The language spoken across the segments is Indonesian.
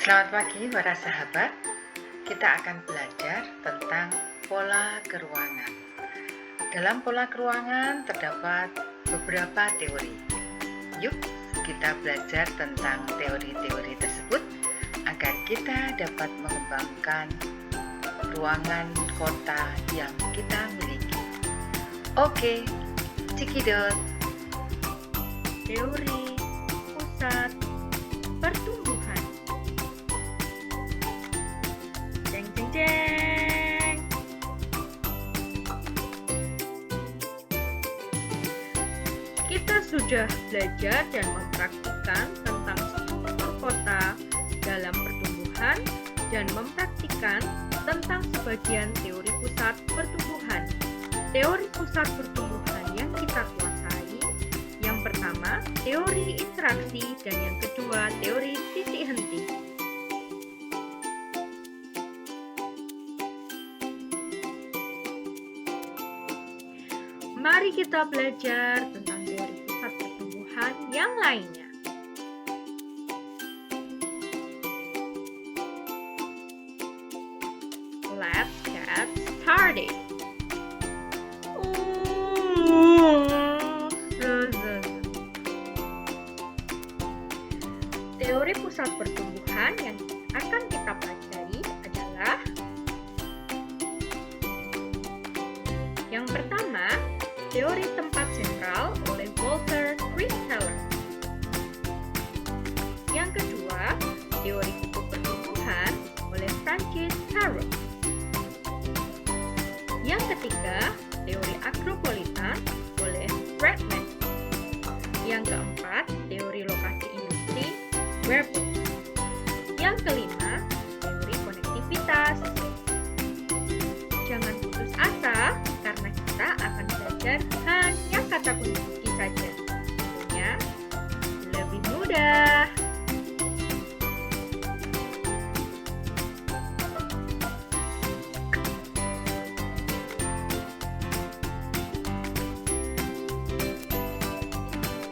Selamat pagi para sahabat, kita akan belajar tentang pola keruangan. Dalam pola keruangan terdapat beberapa teori. Yuk kita belajar tentang teori-teori tersebut agar kita dapat mengembangkan ruangan kota yang kita miliki. Oke, cekidot. Teori pusat pertumbuhan. Jeng jeng jeng. Kita sudah belajar dan mempraktikkan tentang struktur kota dalam pertumbuhan dan mempraktikkan tentang sebagian teori pusat pertumbuhan. Teori pusat pertumbuhan yang kita kuasai, yang pertama teori interaksi dan yang kedua teori titik henti. Mari kita belajar tentang teori pusat pertumbuhan yang lainnya. Let's get started. Teori pusat pertumbuhan yang akan kita pelajari adalah yang pertama, teori tempat sentral oleh Walter Christeller. Yang kedua, teori kutub pertumbuhan oleh Francis Harrop. Yang ketiga, teori agropolitan oleh Bregman. Yang keempat, teori lokasi industri Warburg. Yang kelima, teori konektivitas. Jangan putus asa karena kita akan belajar hanya kata kunci saja. Tentunya lebih mudah.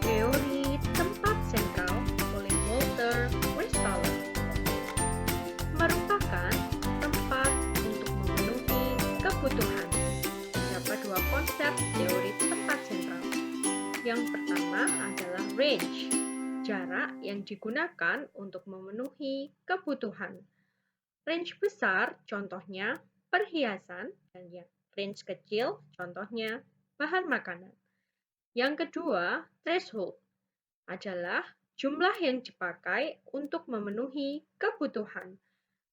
Teori tempat sentral oleh Walter Christeller merupakan tempat untuk memenuhi kebutuhan. Terdapat dua konsep teori tempat sentral. Yang pertama adalah range, jarak yang digunakan untuk memenuhi kebutuhan. Range besar contohnya perhiasan dan yang range kecil contohnya bahan makanan. Yang kedua, threshold adalah jumlah yang dipakai untuk memenuhi kebutuhan.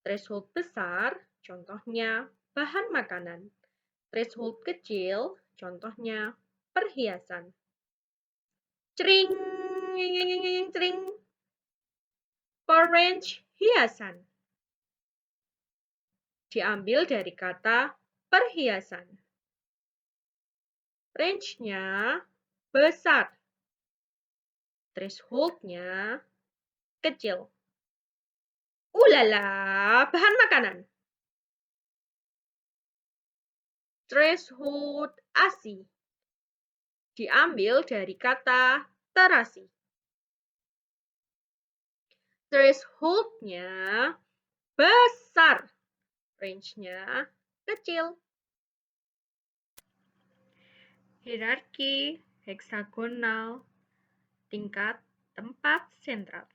Threshold besar contohnya bahan makanan. Threshold kecil contohnya perhiasan. Cering, cering. For range hiasan diambil dari kata perhiasan. Range-nya besar. Threshold-nya kecil. Ulala, bahan makanan. Threshold ASI diambil dari kata terasi. Threshold-nya besar. Range-nya kecil. Hierarki heksagonal tingkat tempat sentral.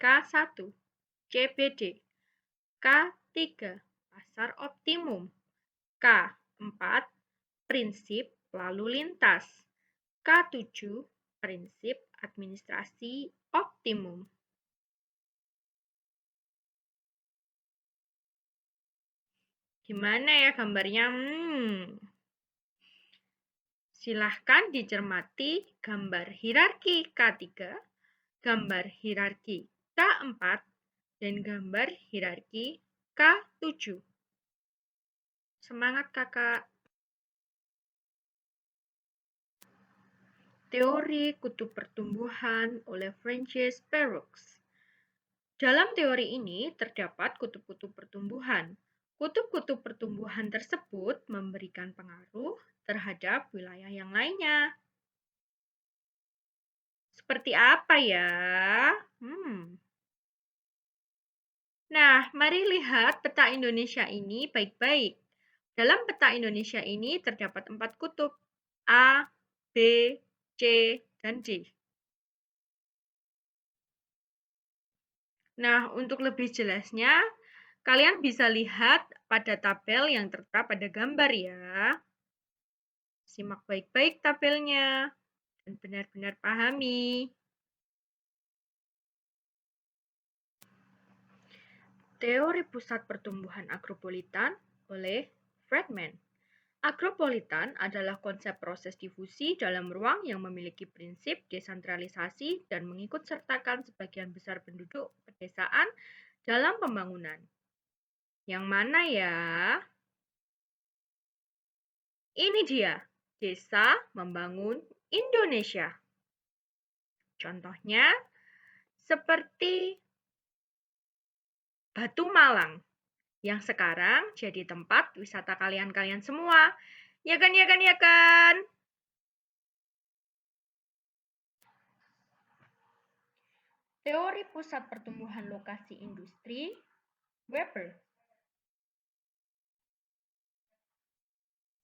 K1 CBD, K3 pasar optimum, K4 prinsip lalu lintas, K7 prinsip administrasi optimum. Gimana ya gambarnya? Silahkan dicermati gambar hierarki K3, gambar hierarki K4, dan gambar hierarki K7. Semangat kakak! Teori kutub pertumbuhan oleh Francis Perroux. Dalam teori ini terdapat kutub-kutub pertumbuhan. Kutub-kutub pertumbuhan tersebut memberikan pengaruh terhadap wilayah yang lainnya. seperti apa ya? Nah, mari lihat peta Indonesia ini baik-baik. Dalam peta Indonesia ini terdapat 4 kutub, A, B, C, dan D. Nah, untuk lebih jelasnya, kalian bisa lihat pada tabel yang tertera pada gambar ya. Simak baik-baik tabelnya dan benar-benar pahami. Teori pusat pertumbuhan agropolitan oleh Friedman. Agropolitan adalah konsep proses difusi dalam ruang yang memiliki prinsip desentralisasi dan mengikut sertakan sebagian besar penduduk pedesaan dalam pembangunan. Yang mana ya? Ini dia, Desa Membangun Indonesia. Contohnya seperti Batu Malang yang sekarang jadi tempat wisata kalian-kalian semua. Ya kan, ya kan, ya kan? Teori pusat pertumbuhan lokasi industri, Weber.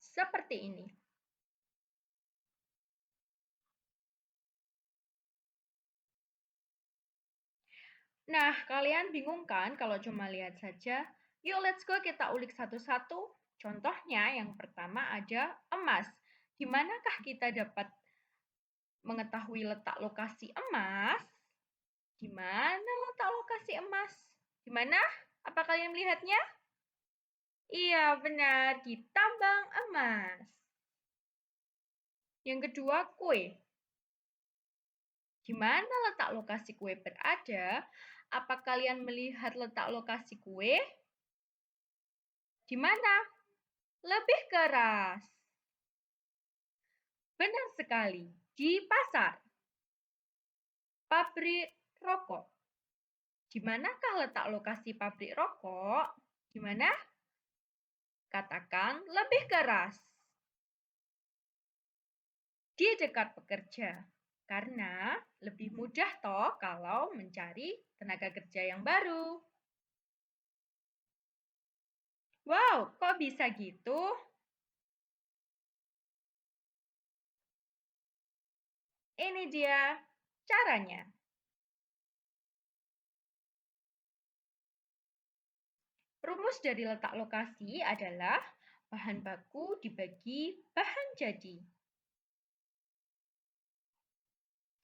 Seperti ini. Nah, kalian bingung kan kalau cuma lihat saja? Yuk, let's go kita ulik satu-satu. Contohnya yang pertama ada emas. Di manakah kita dapat mengetahui letak lokasi emas? Di mana letak lokasi emas? Di mana? Apa kalian melihatnya? Iya, benar, di tambang emas. Yang kedua, kue. Di mana letak lokasi kue berada? Apa kalian melihat letak lokasi kue? Di mana? Lebih keras. Benar sekali, di pasar. Pabrik rokok. Di manakah letak lokasi pabrik rokok? Di mana? Katakan lebih keras. Di dekat pekerja. Karena lebih mudah toh kalau mencari tenaga kerja yang baru. Wow, kok bisa gitu? Ini dia caranya. Rumus dari letak lokasi adalah bahan baku dibagi bahan jadi.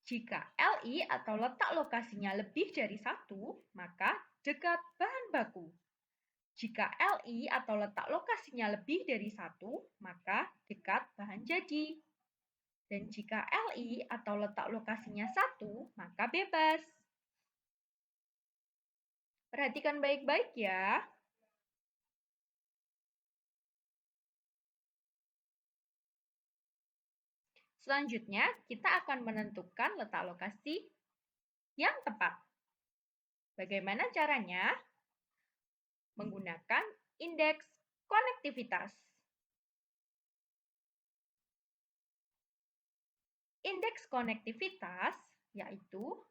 Jika LI atau letak lokasinya lebih dari 1, maka dekat bahan baku. Jika LI atau letak lokasinya lebih dari 1, maka dekat bahan jadi. Dan jika LI atau letak lokasinya 1, maka bebas. Perhatikan baik-baik ya. Selanjutnya, kita akan menentukan letak lokasi yang tepat. Bagaimana caranya? Menggunakan indeks konektivitas. Indeks konektivitas yaitu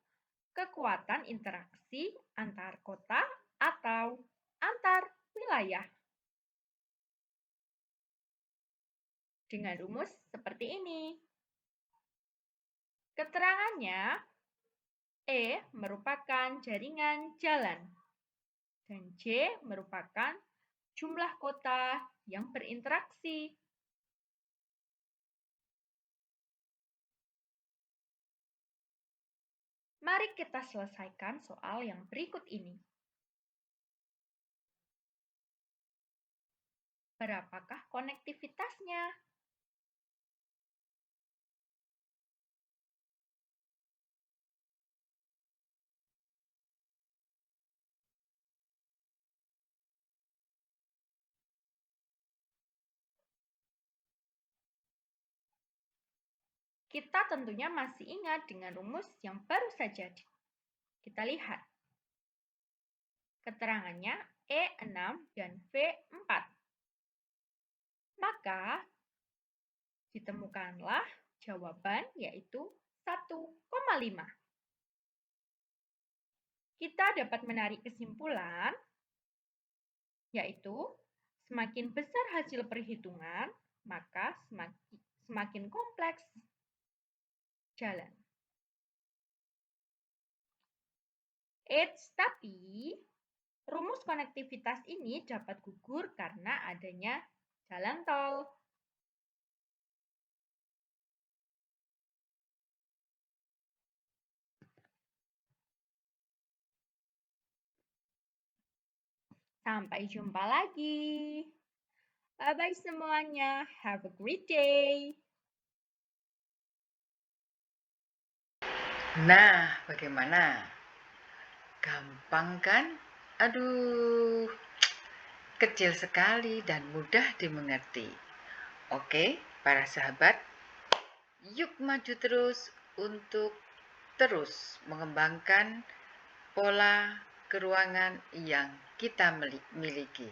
kekuatan interaksi antar kota atau antar wilayah. Dengan rumus seperti ini. Keterangannya, E merupakan jaringan jalan dan J merupakan jumlah kota yang berinteraksi. Mari kita selesaikan soal yang berikut ini. Berapakah konektivitasnya? Kita tentunya masih ingat dengan rumus yang baru saja. Kita lihat. Keterangannya E6 dan V4. Maka ditemukanlah jawaban yaitu 1,5. Kita dapat menarik kesimpulan, yaitu semakin besar hasil perhitungan, maka semakin kompleks jalan. Tapi rumus konektivitas ini dapat gugur karena adanya jalan tol. Sampai jumpa lagi. Bye-bye semuanya. Have a great day. Nah, bagaimana? Gampang kan? Aduh, kecil sekali dan mudah dimengerti. Oke, para sahabat, yuk maju terus untuk terus mengembangkan pola keruangan yang kita miliki.